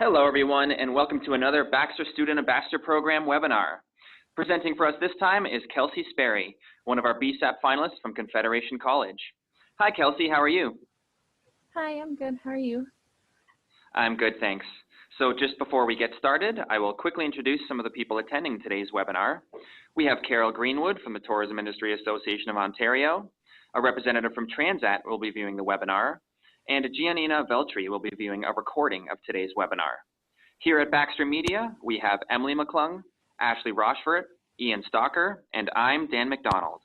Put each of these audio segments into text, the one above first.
Hello, everyone, and welcome to another Baxter Student Ambassador Program webinar. Presenting for us this time is Kelsey Sperry, one of our BSAP finalists from Confederation College. Hi, Kelsey, how are you? Hi, I'm good. How are you? I'm good, thanks. So just before we get started, I will quickly introduce some of the people attending today's webinar. We have Carol Greenwood from the Tourism Industry Association of Ontario. A representative from Transat will be viewing the webinar, and Giannina Veltri will be viewing a recording of today's webinar. Here at Baxter Media, we have Emily McClung, Ashley Rochfort, Ian Stalker, and I'm Dan McDonald.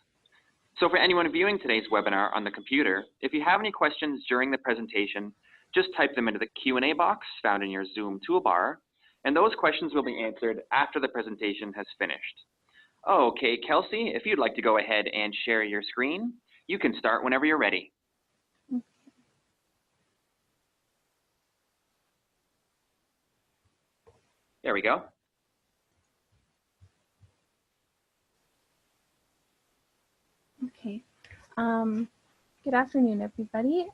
So for anyone viewing today's webinar on the computer, if you have any questions during the presentation, just type them into the Q&A box found in your Zoom toolbar, and those questions will be answered after the presentation has finished. Okay, Kelsey, if you'd like to go ahead and share your screen, you can start whenever you're ready. There we go. Okay. Good afternoon, everybody.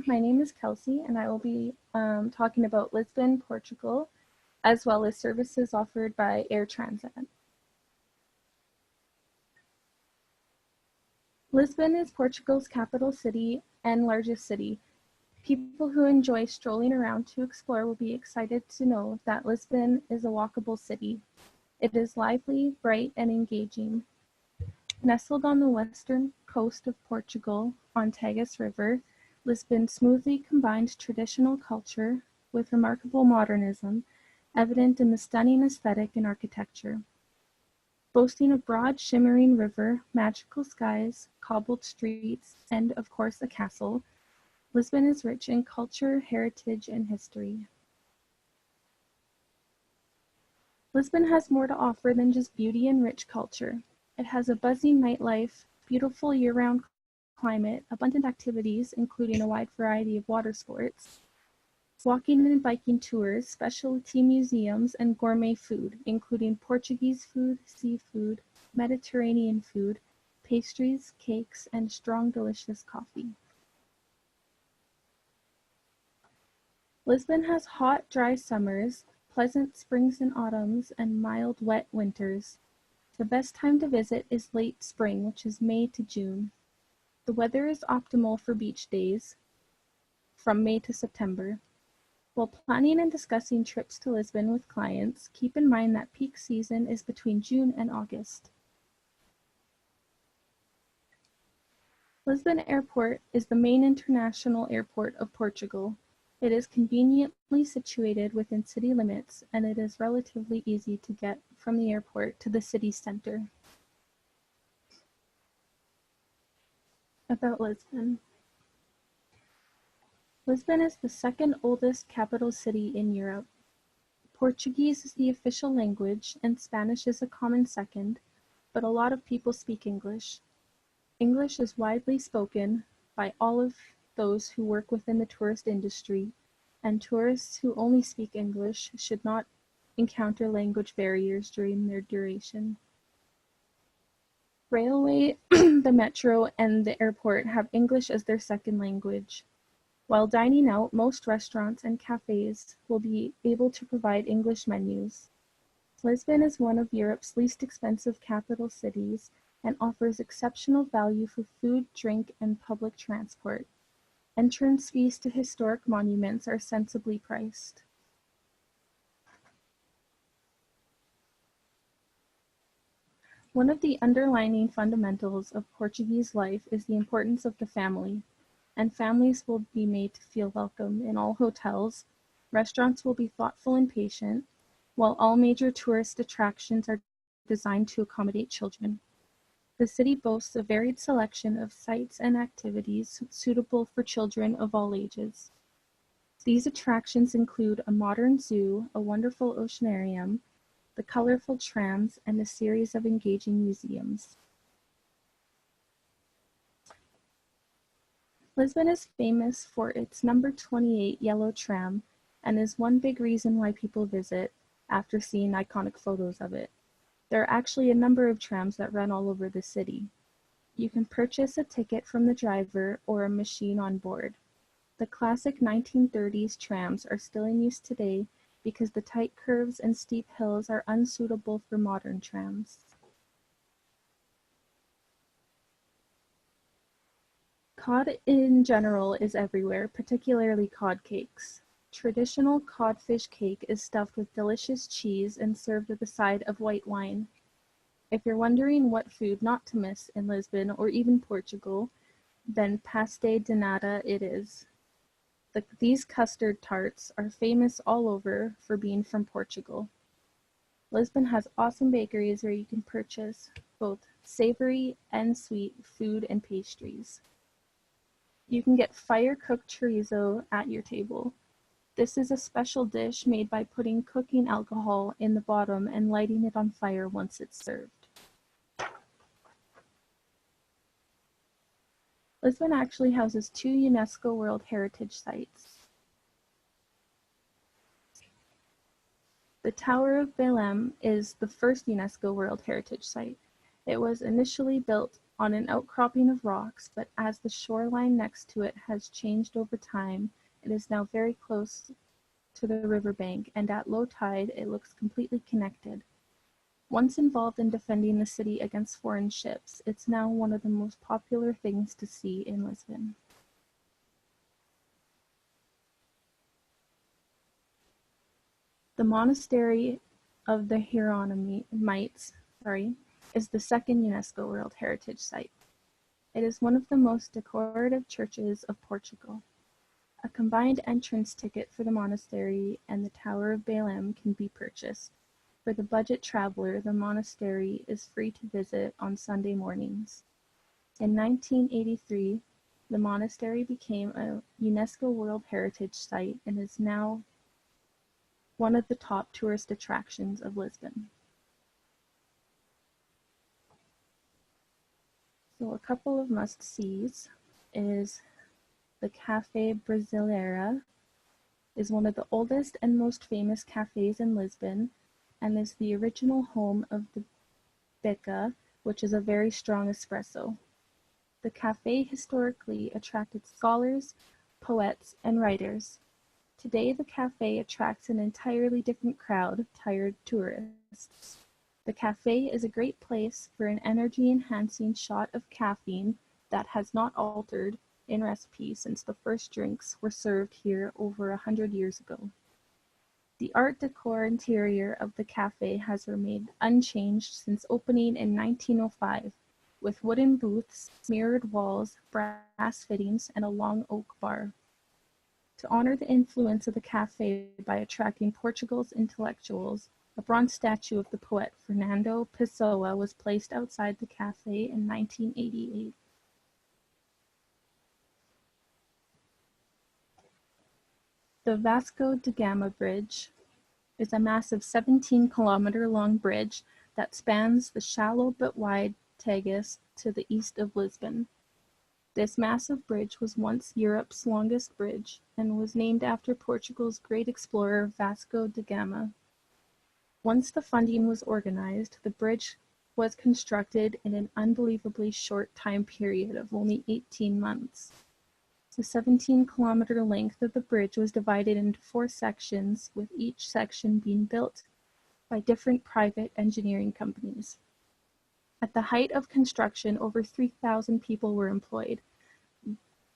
My name is Kelsey, and I will be talking about Lisbon, Portugal, as well as services offered by Air Transat. Lisbon is Portugal's capital city and largest city. People who enjoy strolling around to explore will be excited to know that Lisbon is a walkable city. It is lively, bright, and engaging. Nestled on the western coast of Portugal on Tagus River, Lisbon smoothly combined traditional culture with remarkable modernism, evident in the stunning aesthetic and architecture. Boasting a broad, shimmering river, magical skies, cobbled streets, and, of course, a castle, Lisbon is rich in culture, heritage, and history. Lisbon has more to offer than just beauty and rich culture. It has a buzzing nightlife, beautiful year-round climate, abundant activities, including a wide variety of water sports, walking and biking tours, specialty museums, and gourmet food, including Portuguese food, seafood, Mediterranean food, pastries, cakes, and strong, delicious coffee. Lisbon has hot, dry summers, pleasant springs and autumns, and mild, wet winters. The best time to visit is late spring, which is May to June. The weather is optimal for beach days from May to September. While planning and discussing trips to Lisbon with clients, keep in mind that peak season is between June and August. Lisbon Airport is the main international airport of Portugal. It is conveniently situated within city limits, and it is relatively easy to get from the airport to the city center. About Lisbon. Lisbon is the second oldest capital city in Europe. Portuguese is the official language, and Spanish is a common second, but a lot of people speak English. English is widely spoken by all of those who work within the tourist industry, and tourists who only speak English should not encounter language barriers during their duration. Railway, the metro, and the airport have English as their second language. While dining out, most restaurants and cafes will be able to provide English menus. Lisbon is one of Europe's least expensive capital cities and offers exceptional value for food, drink, and public transport. Entrance fees to historic monuments are sensibly priced. One of the underlying fundamentals of Portuguese life is the importance of the family, and families will be made to feel welcome in all hotels. Restaurants will be thoughtful and patient, while all major tourist attractions are designed to accommodate children. The city boasts a varied selection of sites and activities suitable for children of all ages. These attractions include a modern zoo, a wonderful oceanarium, the colorful trams, and a series of engaging museums. Lisbon is famous for its number 28 yellow tram and is one big reason why people visit after seeing iconic photos of it. There are actually a number of trams that run all over the city. You can purchase a ticket from the driver or a machine on board. The classic 1930s trams are still in use today because the tight curves and steep hills are unsuitable for modern trams. Cod in general is everywhere, particularly cod cakes. Traditional codfish cake is stuffed with delicious cheese and served with a side of white wine. If you're wondering what food not to miss in Lisbon or even Portugal, then pastel de nata it is. These custard tarts are famous all over for being from Portugal. Lisbon has awesome bakeries where you can purchase both savory and sweet food and pastries. You can get fire-cooked chorizo at your table. This is a special dish made by putting cooking alcohol in the bottom and lighting it on fire once it's served. Lisbon actually houses 2 UNESCO World Heritage Sites. The Tower of Belém is the first UNESCO World Heritage Site. It was initially built on an outcropping of rocks, but as the shoreline next to it has changed over time, it is now very close to the riverbank, and at low tide it looks completely connected. Once involved in defending the city against foreign ships, it's now one of the most popular things to see in Lisbon. The Monastery of the Hieronymites, is the second UNESCO World Heritage Site. It is one of the most decorative churches of Portugal. A combined entrance ticket for the monastery and the Tower of Belém can be purchased. For the budget traveler, the monastery is free to visit on Sunday mornings. In 1983, the monastery became a UNESCO World Heritage Site and is now one of the top tourist attractions of Lisbon. So a couple of must-sees is the Café Brasileira is one of the oldest and most famous cafes in Lisbon and is the original home of the Beca, which is a very strong espresso. The cafe historically attracted scholars, poets, and writers. Today, the cafe attracts an entirely different crowd, tired tourists. The cafe is a great place for an energy-enhancing shot of caffeine that has not altered in recipe since the first drinks were served here over 100 years ago. The Art Deco interior of the cafe has remained unchanged since opening in 1905, with wooden booths, mirrored walls, brass fittings, and a long oak bar. To honor the influence of the cafe by attracting Portugal's intellectuals, a bronze statue of the poet Fernando Pessoa was placed outside the cafe in 1988. The Vasco da Gama Bridge is a massive 17-kilometer-long bridge that spans the shallow but wide Tagus to the east of Lisbon. This massive bridge was once Europe's longest bridge and was named after Portugal's great explorer Vasco da Gama. Once the funding was organized, the bridge was constructed in an unbelievably short time period of only 18 months. The 17-kilometer length of the bridge was divided into 4 sections, with each section being built by different private engineering companies. At the height of construction, over 3,000 people were employed.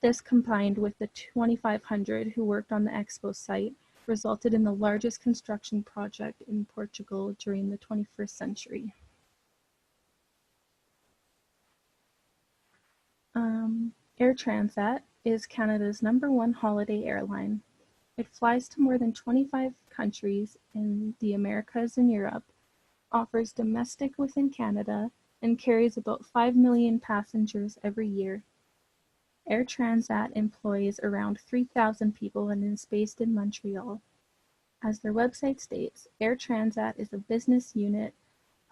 This, combined with the 2,500 who worked on the expo site, resulted in the largest construction project in Portugal during the 21st century. Air Transat is Canada's #1 holiday airline. It flies to more than 25 countries in the Americas and Europe, offers domestic within Canada, and carries about 5 million passengers every year. Air Transat employs around 3,000 people and is based in Montreal. As their website states, Air Transat is a business unit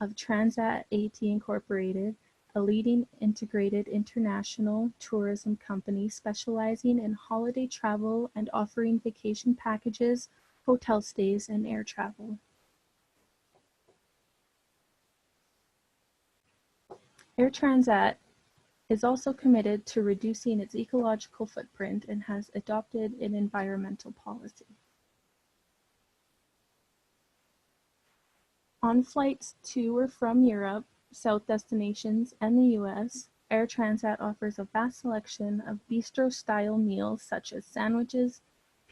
of Transat AT Incorporated, a leading integrated international tourism company specializing in holiday travel and offering vacation packages, hotel stays, and air travel. Air Transat is also committed to reducing its ecological footprint and has adopted an environmental policy. On flights to or from Europe, South destinations, and the US, Air Transat offers a vast selection of bistro-style meals such as sandwiches,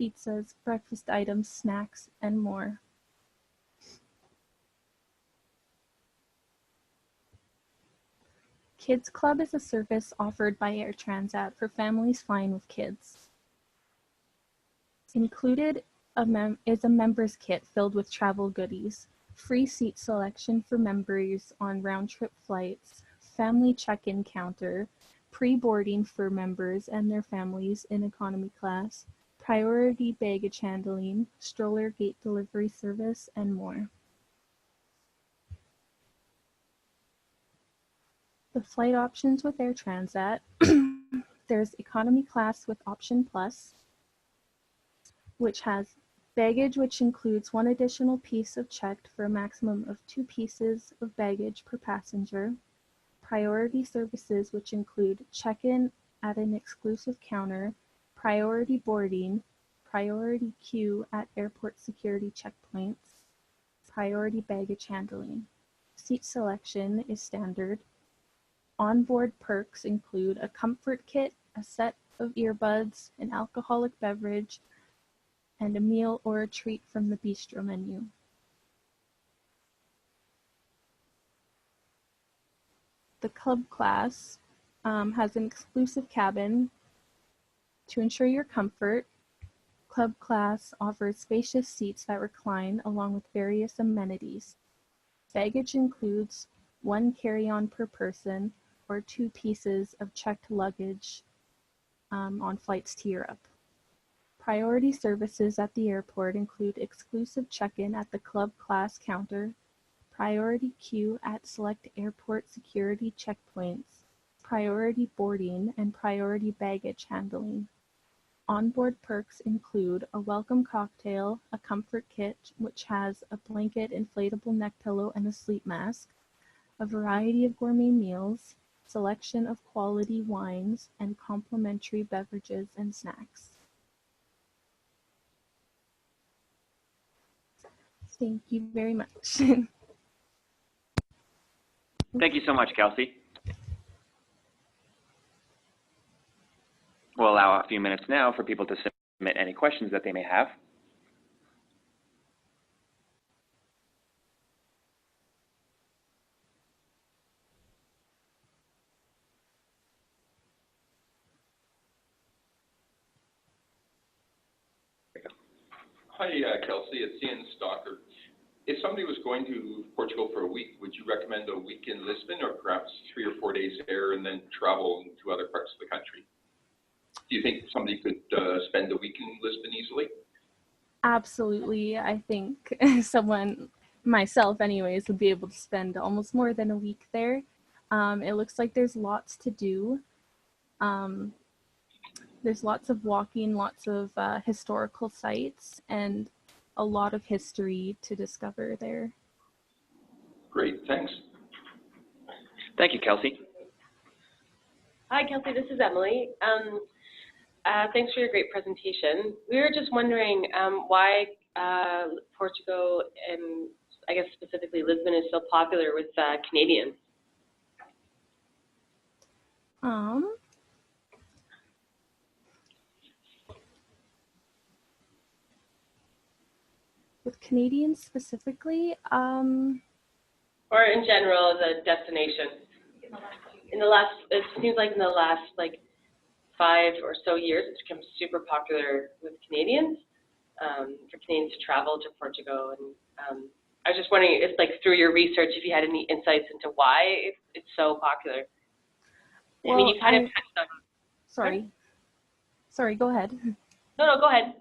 pizzas, breakfast items, snacks, and more. Kids Club is a service offered by Air Transat for families flying with kids. Included is a member's kit filled with travel goodies, free seat selection for members on round-trip flights, family check-in counter, pre-boarding for members and their families in economy class, priority baggage handling, stroller gate delivery service, and more. The flight options with Air Transat, there's economy class with Option Plus, which has baggage, which includes one additional piece of checked for a maximum of 2 pieces of baggage per passenger. Priority services, which include check-in at an exclusive counter, priority boarding, priority queue at airport security checkpoints, priority baggage handling. Seat selection is standard. Onboard perks include a comfort kit, a set of earbuds, an alcoholic beverage, and a meal or a treat from the bistro menu. The club class has an exclusive cabin. To ensure your comfort, club class offers spacious seats that recline along with various amenities. Baggage includes 1 carry-on per person or 2 pieces of checked luggage on flights to Europe. Priority services at the airport include exclusive check-in at the club class counter, priority queue at select airport security checkpoints, priority boarding, and priority baggage handling. Onboard perks include a welcome cocktail, a comfort kit, which has a blanket, inflatable neck pillow, and a sleep mask, a variety of gourmet meals, selection of quality wines, and complimentary beverages and snacks. Thank you very much. Thank you so much, Kelsey. We'll allow a few minutes now for people to submit any questions that they may have. Hi, Kelsey. It's Ian Stalker. If somebody was going to Portugal for a week, would you recommend a week in Lisbon or perhaps 3 or 4 days there and then travel to other parts of the country? Do you think somebody could spend a week in Lisbon easily? Absolutely. I think someone, myself anyways, would be able to spend almost more than a week there. It looks like there's lots to do. There's lots of walking, lots of historical sites, and a lot of history to discover there. Great, thanks. Thank you, Kelsey. Hi, Kelsey, this is Emily. Thanks for your great presentation. We were just wondering why Portugal, and I guess specifically Lisbon, is so popular with Canadians. With Canadians specifically? Or in general as a destination? It seems like in the last 5 or so years, it's become super popular with Canadians, for Canadians to travel to Portugal. And I was just wondering if, through your research, if you had any insights into why it's so popular. Well, I mean, you kind of touched on. Sorry, go ahead. No, go ahead.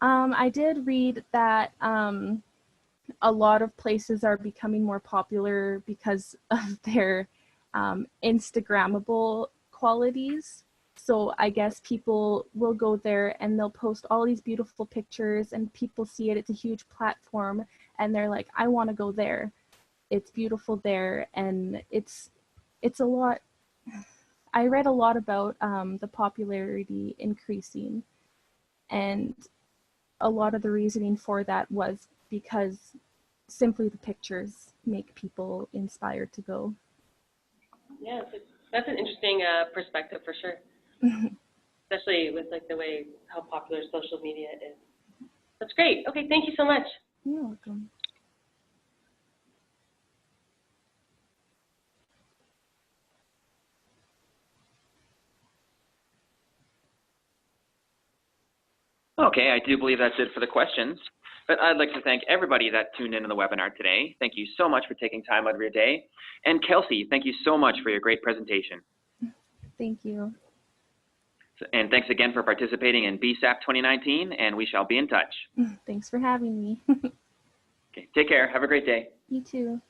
I did read that a lot of places are becoming more popular because of their Instagrammable qualities. So I guess people will go there and they'll post all these beautiful pictures and people see it. It's a huge platform and they're like, I want to go there. It's beautiful there. And it's a lot. I read a lot about the popularity increasing, and a lot of the reasoning for that was because simply the pictures make people inspired to go. Yeah, that's an interesting perspective for sure. Especially with like the way how popular social media is. That's great. Okay, thank you so much. You're welcome. Okay, I do believe that's it for the questions. But I'd like to thank everybody that tuned into the webinar today. Thank you so much for taking time out of your day. And Kelsey, thank you so much for your great presentation. Thank you. And thanks again for participating in BSAP 2019, and we shall be in touch. Thanks for having me. Okay, take care. Have a great day. You too.